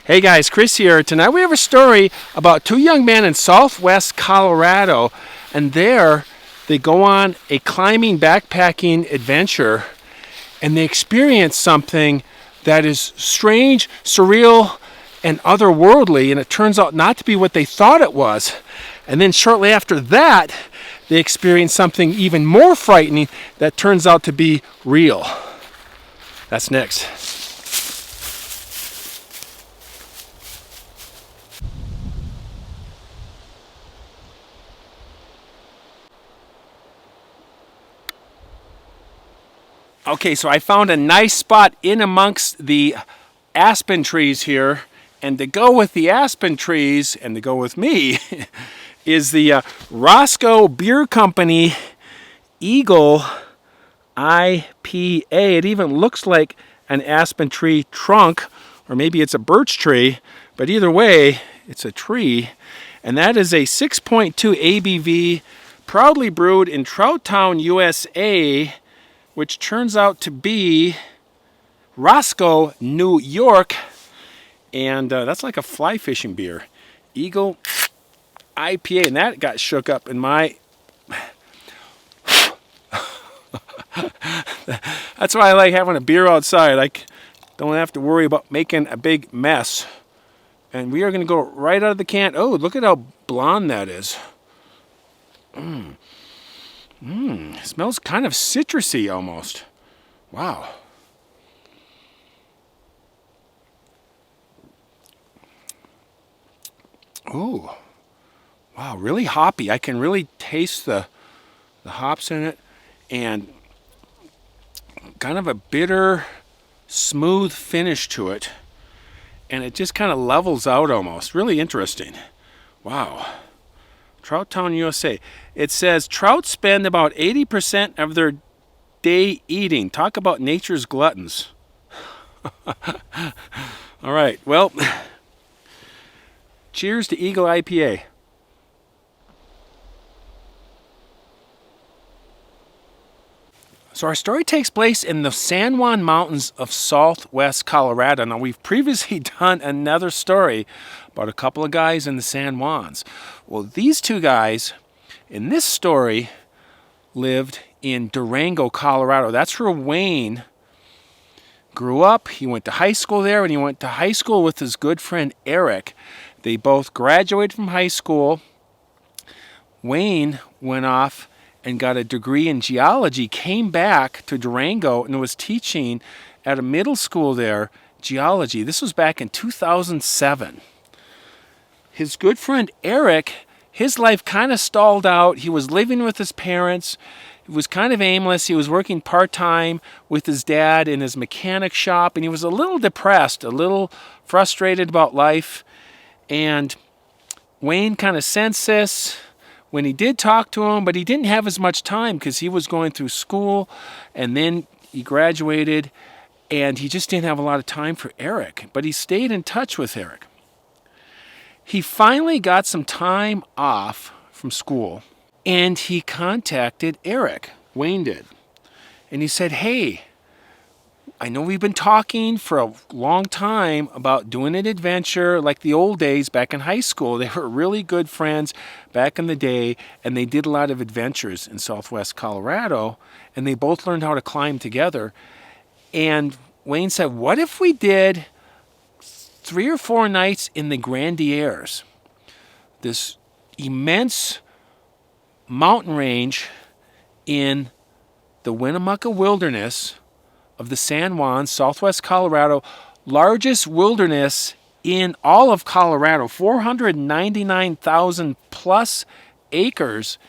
Hey guys, Chris here. Tonight we have a story about two young men in southwest Colorado, and there they go on a climbing backpacking adventure and they experience something that is strange, surreal, and otherworldly, and it turns out not to be what they thought it was. And then shortly after that, they experience something even more frightening that turns out to be real. That's next. Okay, so I found a nice spot in amongst the aspen trees here, and to go with the aspen trees and to go with me is the Roscoe Beer Company Eagle IPA. It even looks like an aspen tree trunk, or maybe it's a birch tree, but either way, it's a tree. And that is a 6.2 ABV, proudly brewed in Trouttown, USA, which turns out to be Roscoe, New York. And that's like a fly fishing beer. Eagle IPA, and that got shook up in my... That's why I like having a beer outside. I don't have to worry about making a big mess. And we are going to go right out of the can. Oh, look at how blonde that is. It smells kind of citrusy almost. Wow. Ooh. Wow, really hoppy. I can really taste the hops in it, and kind of a bitter, smooth finish to it. And it just kind of levels out almost. Really interesting. Wow. Trouttown, USA. It says trout spend about 80% of their day eating. Talk about nature's gluttons. All right, well, cheers to Eagle IPA. So our story takes place in the San Juan Mountains of southwest Colorado. Now, we've previously done another story about a couple of guys in the San Juans. Well, these two guys in this story lived in Durango, Colorado. That's where Wayne grew up. He went to high school there, and he went to high school with his good friend Eric. They both graduated from high school. Wayne went off and got a degree in geology, came back to Durango and was teaching at a middle school there, geology. This was back in 2007. His good friend Eric, his life kind of stalled out. He was living with his parents. He was kind of aimless. He was working part-time with his dad in his mechanic shop, and he was a little depressed, a little frustrated about life. And Wayne kind of sensed this when he did talk to him, but he didn't have as much time because he was going through school, and then he graduated, and he just didn't have a lot of time for Eric. But he stayed in touch with Eric. He finally got some time off from school, and he contacted Eric. Wayne did. And he said, hey, I know we've been talking for a long time about doing an adventure like the old days back in high school. They were really good friends back in the day, and they did a lot of adventures in southwest Colorado, and they both learned how to climb together. And Wayne said, what if we did 3 or 4 nights in the Grandiers, this immense mountain range in the Winnemucca Wilderness of the San Juan, southwest Colorado, largest wilderness in all of Colorado, 499,000 plus acres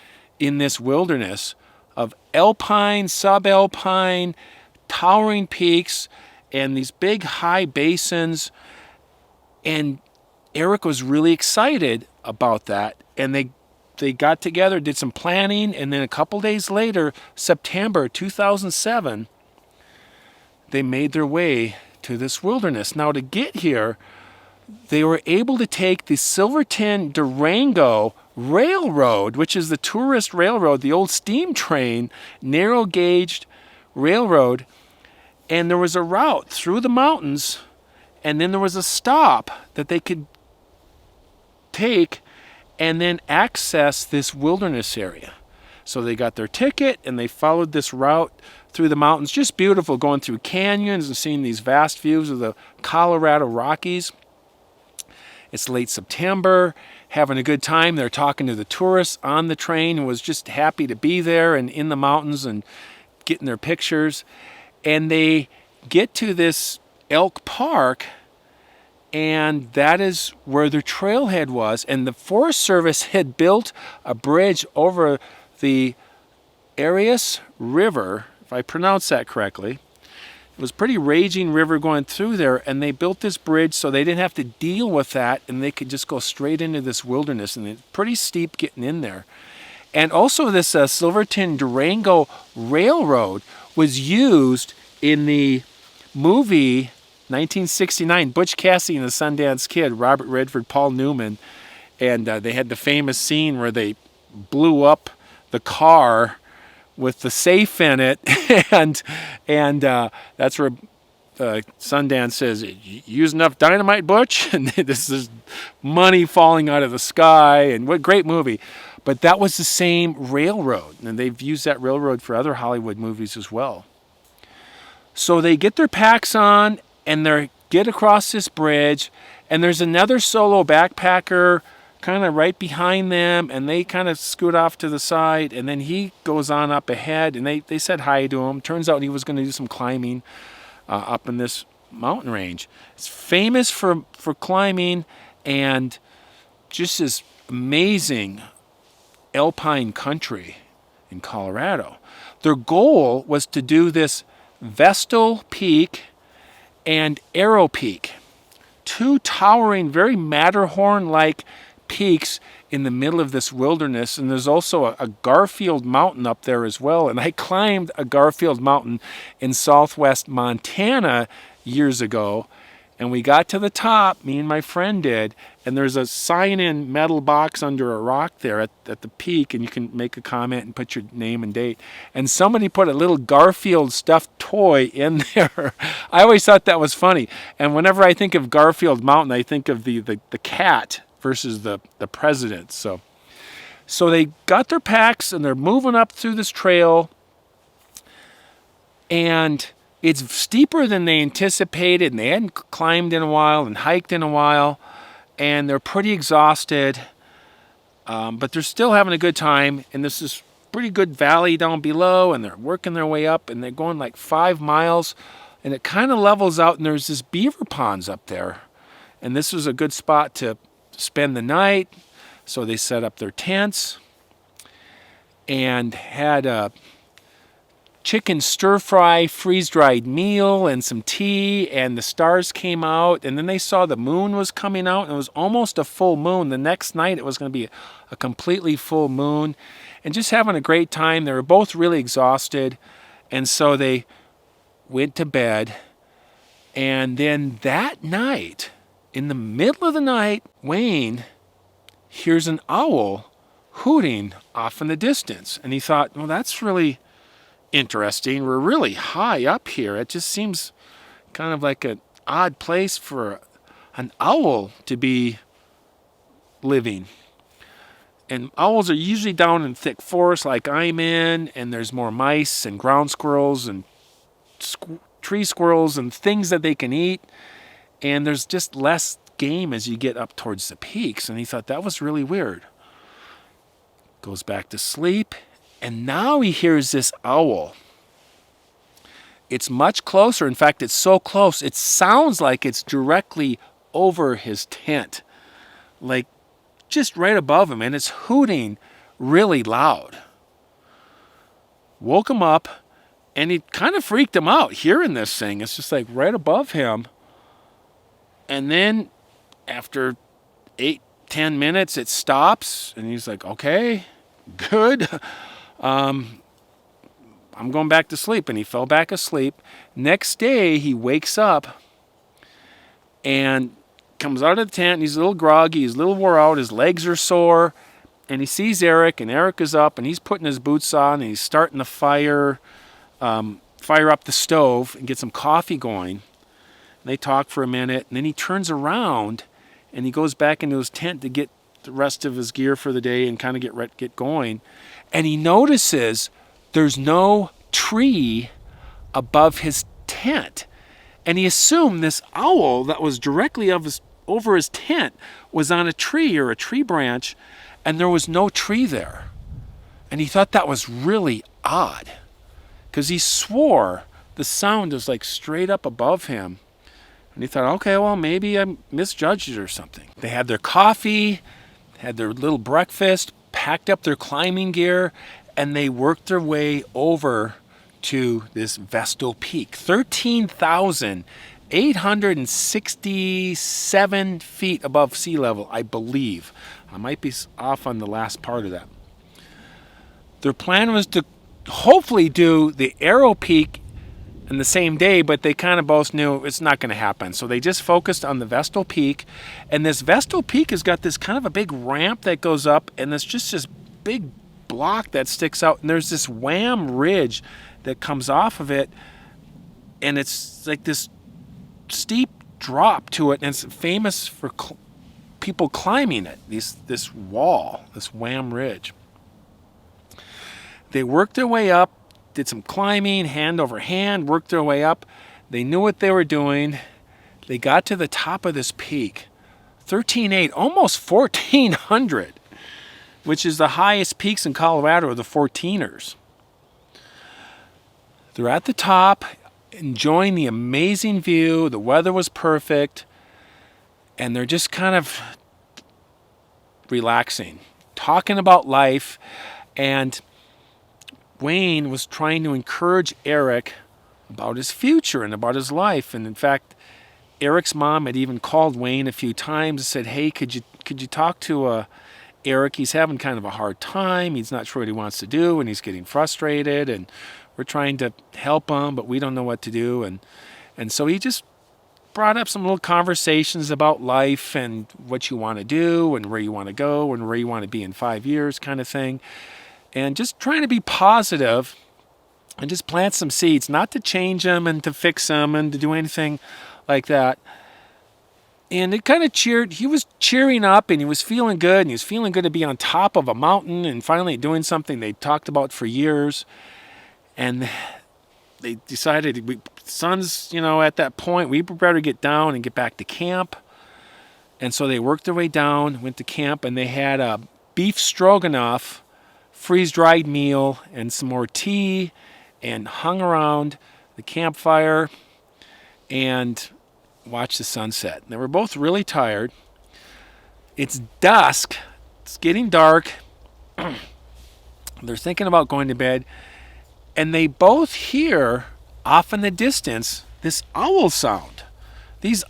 in this wilderness of alpine, subalpine, towering peaks, and these big high basins. And Eric was really excited about that, and they got together, did some planning, and then a couple days later, September 2007, they made their way to this wilderness. Now, to get here, they were able to take the Silverton Durango Railroad, which is the tourist railroad, the old steam train, narrow-gauged railroad, and there was a route through the mountains And then there was a stop that they could take and then access this wilderness area. So they got their ticket and they followed this route through the mountains. Just beautiful, going through canyons and seeing these vast views of the Colorado Rockies. It's late September, having a good time. They're talking to the tourists on the train who was just happy to be there and in the mountains and getting their pictures. And they get to this elk park, and that is where the trailhead was. And the Forest Service had built a bridge over the Arias River, if I pronounce that correctly. It was a pretty raging river going through there, and they built this bridge so they didn't have to deal with that, and they could just go straight into this wilderness, and it's pretty steep getting in there. And also this Silverton Durango Railroad was used in the movie 1969, Butch Cassidy and the Sundance Kid, Robert Redford, Paul Newman, and they had the famous scene where they blew up the car with the safe in it, and that's where Sundance says, "You use enough dynamite, Butch?" And this is money falling out of the sky, and what great movie. But that was the same railroad, and they've used that railroad for other Hollywood movies as well. So they get their packs on, and they get across this bridge, and there's another solo backpacker kind of right behind them, and they kind of scoot off to the side, and then he goes on up ahead, and they said hi to him. Turns out he was going to do some climbing up in this mountain range. It's famous for climbing and just this amazing alpine country in Colorado. Their goal was to do this Vestal Peak and Arrow Peak, two towering, very Matterhorn-like peaks in the middle of this wilderness. And there's also a Garfield Mountain up there as well. And I climbed a Garfield Mountain in southwest Montana years ago, and we got to the top, me and my friend did, and there's a sign-in metal box under a rock there at the peak, and you can make a comment and put your name and date. And somebody put a little Garfield stuffed toy in there. I always thought that was funny. And whenever I think of Garfield Mountain, I think of the cat versus the president. So they got their packs, and they're moving up through this trail, and it's steeper than they anticipated, and they hadn't climbed in a while and hiked in a while, and they're pretty exhausted, but they're still having a good time. And this is pretty good valley down below, and they're working their way up, and they're going like 5 miles, and it kind of levels out, and there's this beaver ponds up there, and this was a good spot to spend the night. So they set up their tents and had a chicken stir-fry freeze-dried meal and some tea, and the stars came out, and then they saw the moon was coming out, and it was almost a full moon. The next night it was going to be a completely full moon, and just having a great time. They were both really exhausted, and so they went to bed. And then that night, in the middle of the night, Wayne hears an owl hooting off in the distance, and he thought, well, that's really interesting. We're really high up here. It just seems kind of like an odd place for an owl to be living. And owls are usually down in thick forests like I'm in, and there's more mice and ground squirrels and tree squirrels and things that they can eat, and there's just less game as you get up towards the peaks. And he thought that was really weird. Goes back to sleep, and now he hears this owl. It's much closer. In fact, it's so close, it sounds like it's directly over his tent, like just right above him, and it's hooting really loud. Woke him up, and it kind of freaked him out hearing this thing. It's just like right above him. And then after 8-10 minutes, it stops, and he's like, okay, good. I'm going back to sleep. And he fell back asleep. Next day, he wakes up and comes out of the tent, and he's a little groggy, he's a little wore out, his legs are sore, and he sees Eric, and Eric is up, and he's putting his boots on, and he's starting the fire up the stove and get some coffee going. They talk for a minute, and then he turns around and he goes back into his tent to get the rest of his gear for the day and kind of get going. And he notices there's no tree above his tent. And he assumed this owl that was directly over his tent was on a tree or a tree branch, and there was no tree there. And he thought that was really odd, because he swore the sound was like straight up above him. And he thought, okay, well, maybe I misjudged it or something. They had their coffee, had their little breakfast, packed up their climbing gear, and they worked their way over to this Vestal Peak, 13,867 feet above sea level, I believe. I might be off on the last part of that. Their plan was to hopefully do the Arrow Peak in the same day, but they kind of both knew it's not going to happen. So they just focused on the Vestal Peak. And this Vestal Peak has got this kind of a big ramp that goes up, and there's just this big block that sticks out. And there's this wham ridge that comes off of it. And it's like this steep drop to it. And it's famous for people climbing it, this wall, this wham ridge. They worked their way up, did some climbing, hand over hand, worked their way up. They knew what they were doing. They got to the top of this peak, 13,800, almost 1,400, which is the highest peaks in Colorado, the 14ers. They're at the top, enjoying the amazing view. The weather was perfect, and they're just kind of relaxing, talking about life. And Wayne was trying to encourage Eric about his future and about his life. And in fact, Eric's mom had even called Wayne a few times and said, hey, could you talk to Eric? He's having kind of a hard time. He's not sure what he wants to do, and he's getting frustrated, and we're trying to help him, but we don't know what to do. And so he just brought up some little conversations about life and what you want to do and where you want to go and where you want to be in 5 years, kind of thing. And just trying to be positive and just plant some seeds, not to change them and to fix them and to do anything like that. And it kind of he was cheering up, and he was feeling good, and he was feeling good to be on top of a mountain and finally doing something they talked about for years. And they decided, sun's, at that point, we better get down and get back to camp. And so they worked their way down, went to camp, and they had a beef stroganoff freeze-dried meal and some more tea, and hung around the campfire and watched the sunset. They were both really tired. It's dusk. It's getting dark. They're thinking about going to bed, and they both hear off in the distance this owl sound. These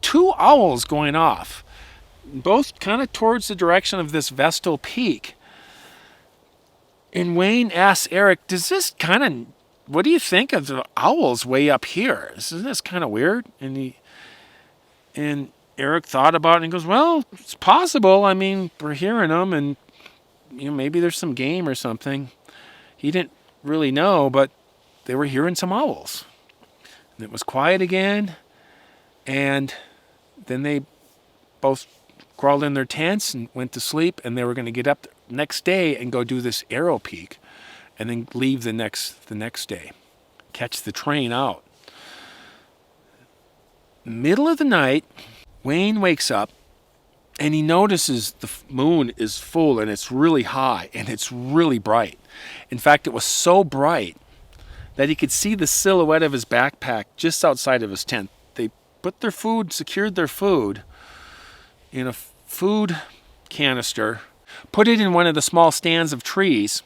two owls going off, both kind of towards the direction of this Vestal Peak. And Wayne asks Eric, what do you think of the owls way up here? Isn't this kind of weird? And Eric thought about it and goes, well, it's possible. I mean, we're hearing them, and maybe there's some game or something. He didn't really know, but they were hearing some owls. And it was quiet again, and then they both crawled in their tents and went to sleep, and they were going to get up next day and go do this Arrow Peak, and then leave the next day, catch the train out. Middle of the night, Wayne wakes up, and he notices the moon is full, and it's really high, and it's really bright. In fact, it was so bright that he could see the silhouette of his backpack just outside of his tent. They secured their food in a food canister, put it in one of the small stands of trees.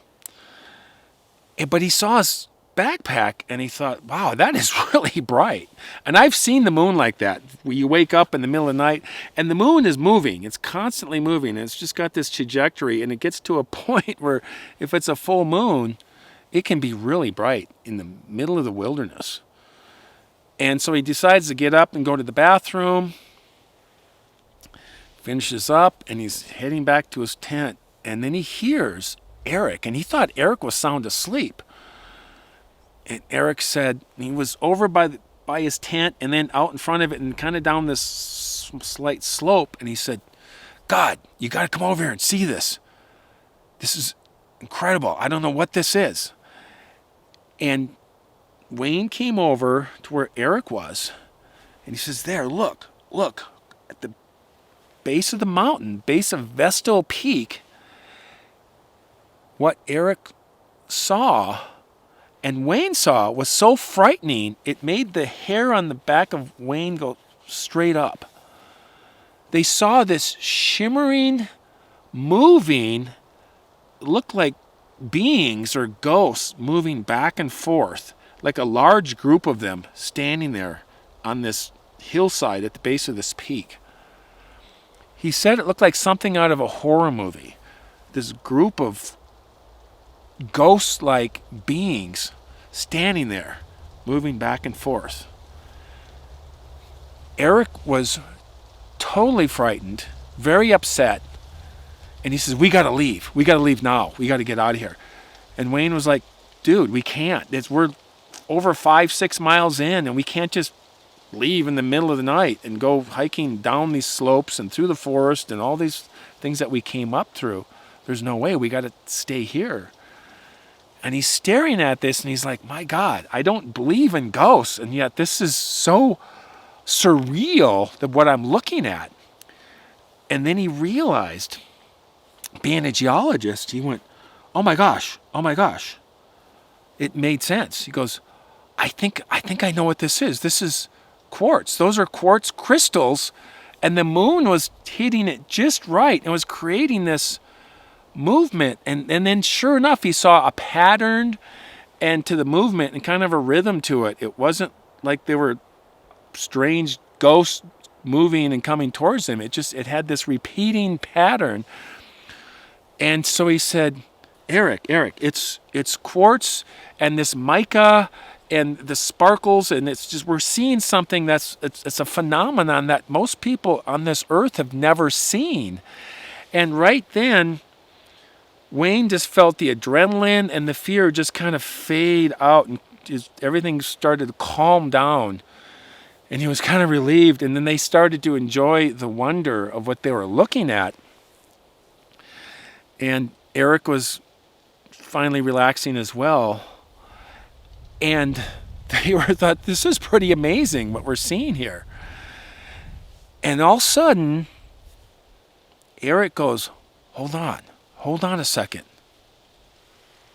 But he saw his backpack, and he thought, wow, that is really bright. And I've seen the moon like that, where you wake up in the middle of the night, and the moon is moving. It's constantly moving, and it's just got this trajectory, and it gets to a point where if it's a full moon, it can be really bright in the middle of the wilderness. And so he decides to get up and go to the bathroom, finishes up, and he's heading back to his tent. And then he hears Eric, and he thought Eric was sound asleep. And Eric said he was over by by his tent and then out in front of it and kind of down this slight slope. And he said, God, you got to come over here and see this. This is incredible. I don't know what this is. And Wayne came over to where Eric was, and he says, there, look at the base of the mountain, base of Vestal Peak, what Eric saw and Wayne saw was so frightening, it made the hair on the back of Wayne go straight up. They saw this shimmering, moving, looked like beings or ghosts moving back and forth, like a large group of them standing there on this hillside at the base of this peak. He said it looked like something out of a horror movie. This group of ghost-like beings standing there, moving back and forth. Eric was totally frightened, very upset, and he says, we got to leave. We got to leave now. We got to get out of here. And Wayne was like, dude, we can't. We're over 5-6 miles in, and we can't just leave in the middle of the night and go hiking down these slopes and through the forest and all these things that we came up through. There's no way. We got to stay here. And he's staring at this, and he's like, my God, I don't believe in ghosts, and yet this is so surreal that what I'm looking at. And then he realized, being a geologist, he went, oh my gosh. It made sense. He goes, I think I know what this is. This is quartz. Those are quartz crystals, and the moon was hitting it just right and was creating this movement. And then sure enough, he saw a pattern and to the movement and kind of a rhythm to it. It wasn't like there were strange ghosts moving and coming towards him. It had this repeating pattern. And so he said, Eric, it's quartz and this mica and the sparkles, and it's just, we're seeing something it's a phenomenon that most people on this earth have never seen. And right then, Wayne just felt the adrenaline and the fear just kind of fade out, and just everything started to calm down. And he was kind of relieved, and then they started to enjoy the wonder of what they were looking at. And Eric was finally relaxing as well. And they thought, this is pretty amazing what we're seeing here. And all of a sudden, Eric goes, hold on a second.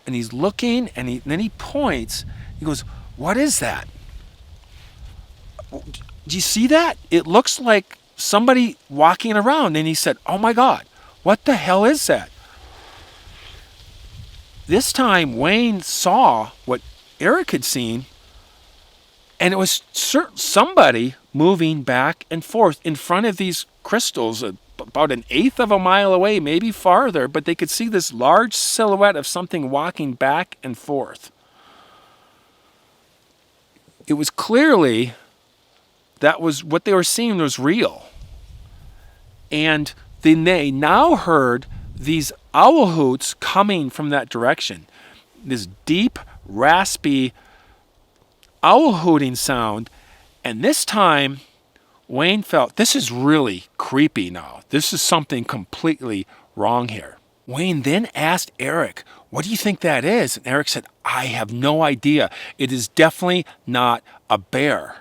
And he's looking, and then he points. He goes, what is that? Do you see that? It looks like somebody walking around. And he said, oh my God, what the hell is that? This time, Wayne saw what Eric had seen, and it was somebody moving back and forth in front of these crystals, about 1/8 of a mile away, maybe farther, but they could see this large silhouette of something walking back and forth. It was clearly that was what they were seeing was real. And then they now heard these owl hoots coming from that direction. This deep, raspy owl hooting sound. And this time, Wayne felt, this is really creepy now. This is something completely wrong here. Wayne then asked Eric, what do you think that is? And Eric said, I have no idea. It is definitely not a bear.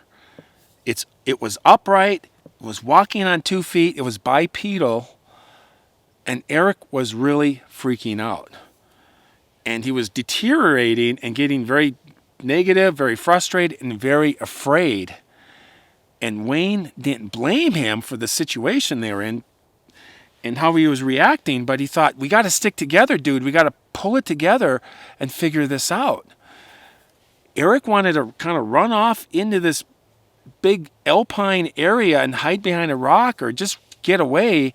It was upright, it was walking on 2 feet, it was bipedal, and Eric was really freaking out. And he was deteriorating and getting very negative, very frustrated, and very afraid. And Wayne didn't blame him for the situation they were in and how he was reacting, but he thought, we got to stick together, dude. We got to pull it together and figure this out. Eric wanted to kind of run off into this big alpine area and hide behind a rock or just get away.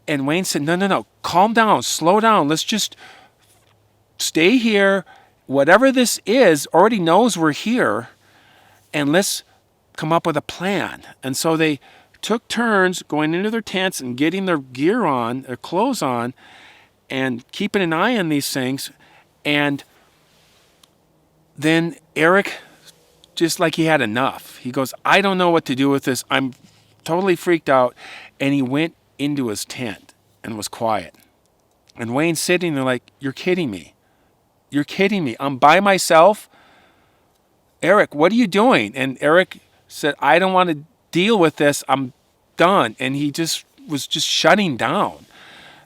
And Wayne said, no, calm down, slow down. Let's just stay here. Whatever this is already knows we're here, and let's come up with a plan. And so they took turns going into their tents and getting their gear on, their clothes on, and keeping an eye on these things. And then Eric just like he had enough. He goes, I don't know what to do with this. I'm totally freaked out. And he went into his tent and was quiet. And Wayne's sitting there like, you're kidding me. You're kidding me. I'm by myself. Eric, what are you doing? And Eric said, I don't want to deal with this. I'm done. And he just was just shutting down.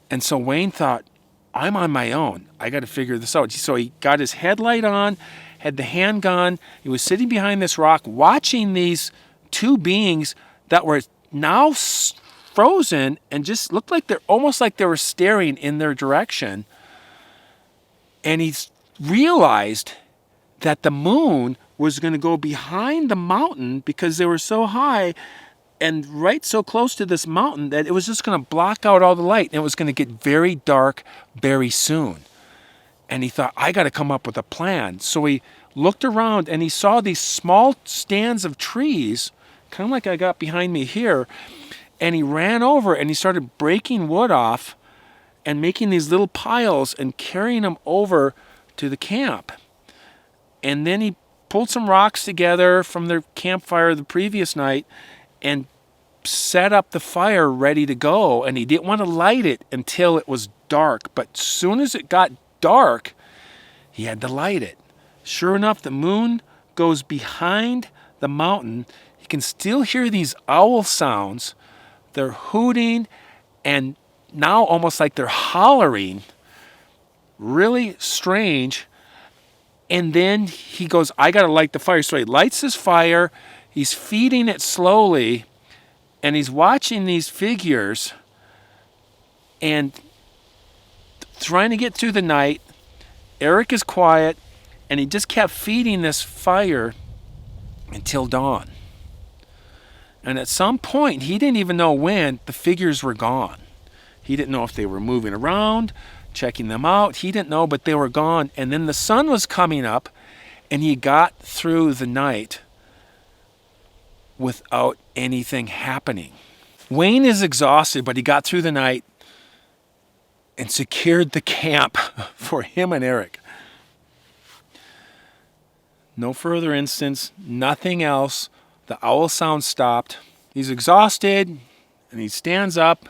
And so Wayne thought, I'm on my own. I got to figure this out. So he got his headlight on, had the handgun. He was sitting behind this rock watching these two beings that were now frozen and just looked like they're almost like they were staring in their direction. And he realized that the moon was going to go behind the mountain because they were so high and right so close to this mountain that it was just going to block out all the light. And it was going to get very dark very soon. And he thought, I got to come up with a plan. So he looked around and he saw these small stands of trees, kind of like I got behind me here. And he ran over and he started breaking wood off and making these little piles and carrying them over to the camp. And then he pulled some rocks together from their campfire the previous night and set up the fire ready to go. And he didn't want to light it until it was dark. But as soon as it got dark, he had to light it. Sure enough, the moon goes behind the mountain. You can still hear these owl sounds. They're hooting and now almost like they're hollering. Really strange. And then he goes, I got to light the fire. So he lights his fire. He's feeding it slowly. And he's watching these figures and trying to get through the night. Eric is quiet. And he just kept feeding this fire until dawn. And at some point, he didn't even know when, the figures were gone. He didn't know if they were moving around, checking them out. He didn't know, but they were gone. And then the sun was coming up, and he got through the night without anything happening. Wayne is exhausted, but he got through the night and secured the camp for him and Eric. No further incidents, nothing else. The owl sound stopped. He's exhausted, and he stands up,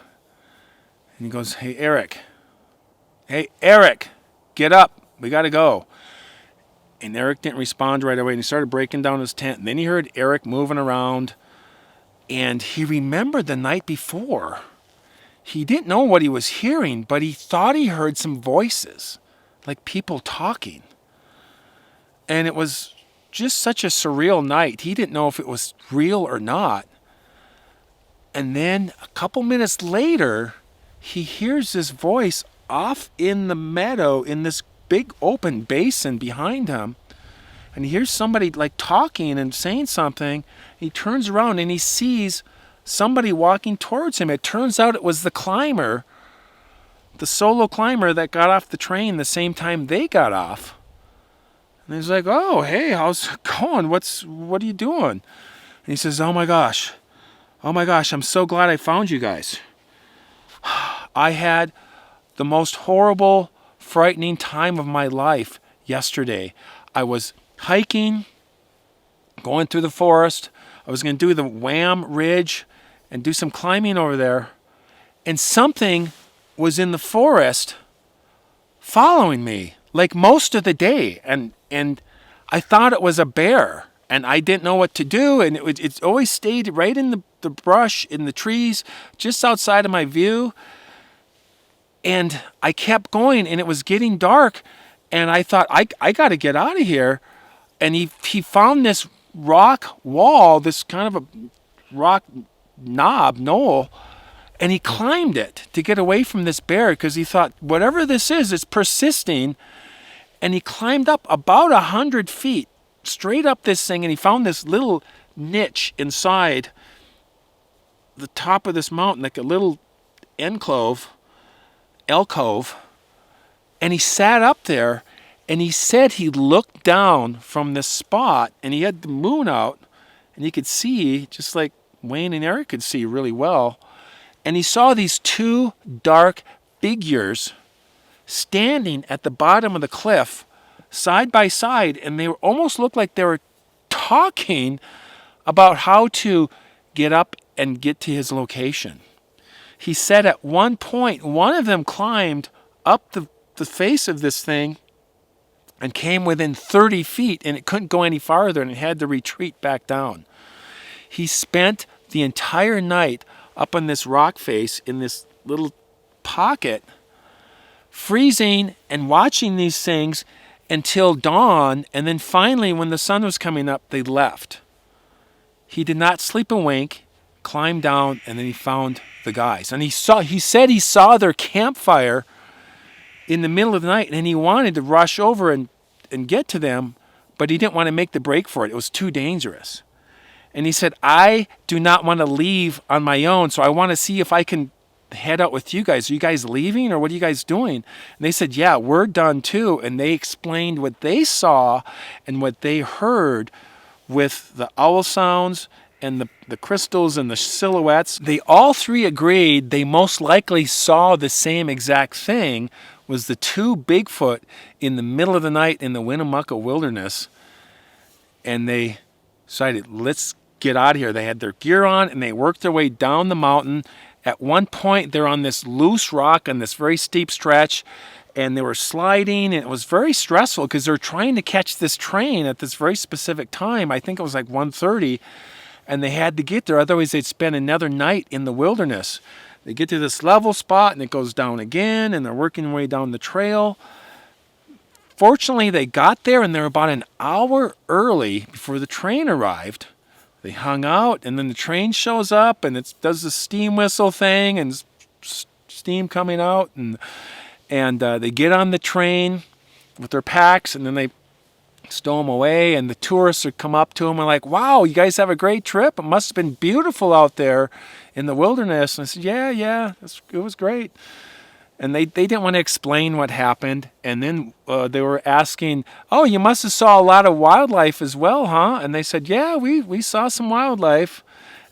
and he goes, Hey, Eric, get up. We got to go. And Eric didn't respond right away, and he started breaking down his tent. And then he heard Eric moving around, and he remembered the night before. He didn't know what he was hearing, but he thought he heard some voices, like people talking. And it was just such a surreal night. He didn't know if it was real or not. And then a couple minutes later, he hears this voice off in the meadow in this big open basin behind him. And he hears somebody like talking and saying something. He turns around and he sees somebody walking towards him. It turns out it was the climber, the solo climber that got off the train the same time they got off. And he's like, oh, hey, how's it going? What are you doing? And he says, oh my gosh, I'm so glad I found you guys. I had the most horrible, frightening time of my life yesterday. I was hiking, going through the forest. I was going to do the Wham Ridge and do some climbing over there. And something was in the forest following me, like most of the day. And I thought it was a bear, and I didn't know what to do. And it always stayed right in the brush, in the trees, just outside of my view. And I kept going, and it was getting dark. And I thought, I got to get out of here. And he found this rock wall, this kind of a rock knoll, and he climbed it to get away from this bear because he thought, whatever this is, it's persisting. And he climbed up about 100 feet, straight up this thing, and he found this little niche inside the top of this mountain, like a little alcove, and he sat up there, and he said he looked down from this spot, and he had the moon out, and he could see, just like Wayne and Eric could see really well, and he saw these two dark figures standing at the bottom of the cliff, side by side, and they almost looked like they were talking about how to get up and get to his location. He said at one point, one of them climbed up the face of this thing and came within 30 feet, and it couldn't go any farther, and it had to retreat back down. He spent the entire night up on this rock face in this little pocket, freezing and watching these things until dawn, and then finally, when the sun was coming up, they left. He did not sleep a wink, climbed down, and then he found the guys. And he said he saw their campfire in the middle of the night, and he wanted to rush over and get to them, but he didn't want to make the break for it. It was too dangerous. And he said, I do not want to leave on my own, so I want to see if I can head out with you guys. Are you guys leaving, or what are you guys doing? And they said, yeah, we're done too. And they explained what they saw and what they heard with the owl sounds and the crystals and the silhouettes. They all three agreed they most likely saw the same exact thing, was the two Bigfoot in the middle of the night in the Winnemucca wilderness. And they decided, let's get out of here. They had their gear on and they worked their way down the mountain. At one point, they're on this loose rock on this very steep stretch, and they were sliding, and it was very stressful because they're trying to catch this train at this very specific time. I think it was like 1:30, and they had to get there. Otherwise, they'd spend another night in the wilderness. They get to this level spot, and it goes down again, and they're working their way down the trail. Fortunately, they got there, and they're about an hour early before the train arrived. They hung out, and then the train shows up, and it does the steam whistle thing, and steam coming out, and they get on the train with their packs, and then they stow them away, and the tourists would come up to them and like, wow, you guys have a great trip. It must have been beautiful out there in the wilderness. And I said, yeah, it was great. And they didn't want to explain what happened. And then they were asking, oh, you must have saw a lot of wildlife as well, huh? And they said, yeah, we saw some wildlife.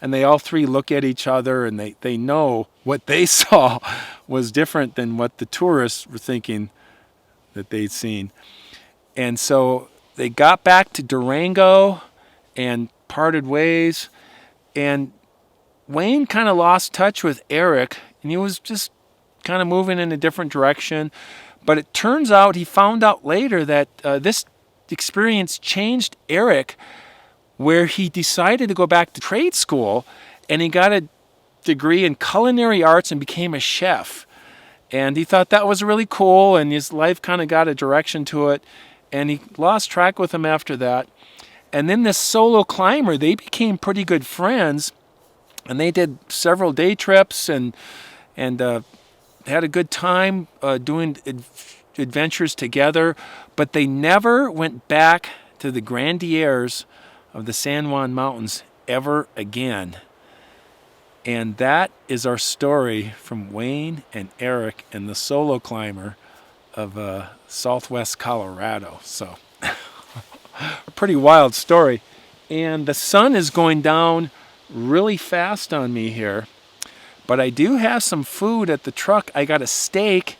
And they all three look at each other, and they know what they saw was different than what the tourists were thinking that they'd seen. And so they got back to Durango and parted ways. And Wayne kind of lost touch with Eric, and he was just kind of moving in a different direction. But it turns out, he found out later that this experience changed Eric, where he decided to go back to trade school, and he got a degree in culinary arts and became a chef. And he thought that was really cool, and his life kind of got a direction to it, and he lost track with him after that. And then this solo climber, they became pretty good friends, and they did several day trips and had a good time doing adventures together, but they never went back to the Grandiers of the San Juan Mountains ever again. And that is our story from Wayne and Eric and the solo climber of Southwest Colorado. So, a pretty wild story. And the sun is going down really fast on me here. But I do have some food at the truck. I got a steak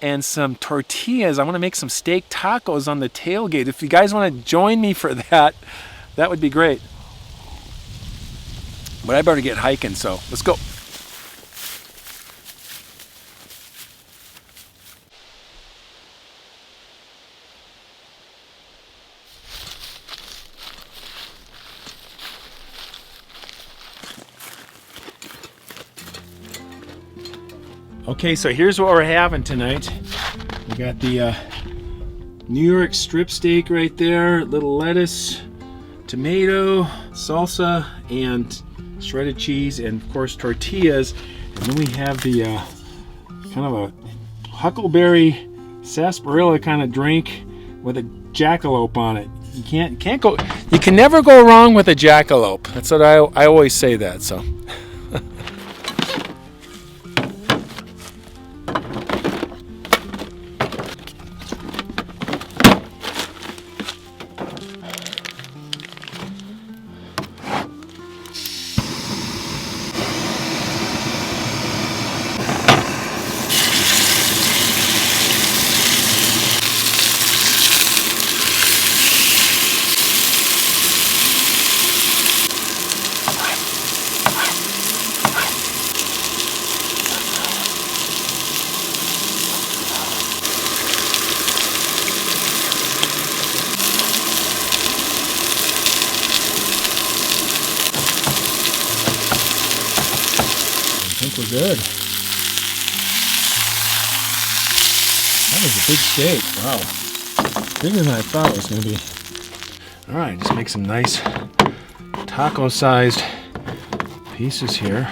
and some tortillas. I want to make some steak tacos on the tailgate. If you guys want to join me for that, that would be great. But I better get hiking, so let's go. Okay, so here's what we're having tonight. We got the New York strip steak right there, little lettuce, tomato, salsa, and shredded cheese, and of course tortillas. And then we have the kind of a huckleberry sarsaparilla kind of drink with a jackalope on it. You can never go wrong with a jackalope. That's what I always say that. So. good. That was a big steak. Wow. Bigger than I thought it was going to be. All right, just make some nice taco-sized pieces here.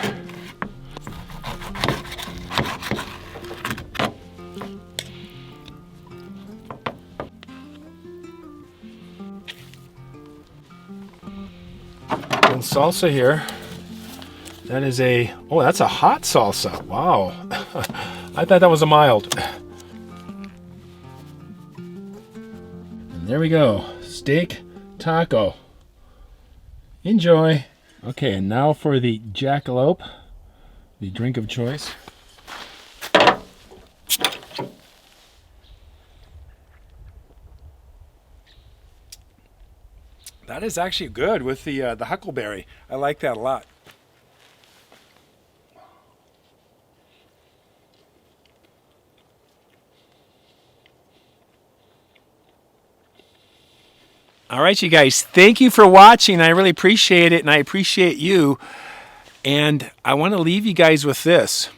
Little salsa here. That is that's a hot salsa. Wow. I thought that was a mild. And there we go. Steak taco. Enjoy. Okay, and now for the jackalope, the drink of choice. That is actually good with the huckleberry. I like that a lot. All right, you guys, thank you for watching. I really appreciate it, and I appreciate you. And I want to leave you guys with this.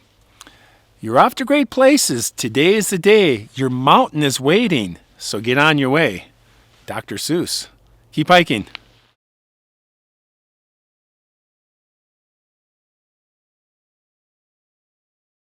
You're off to great places. Today is the day. Your mountain is waiting, so get on your way. Dr. Seuss. Keep hiking.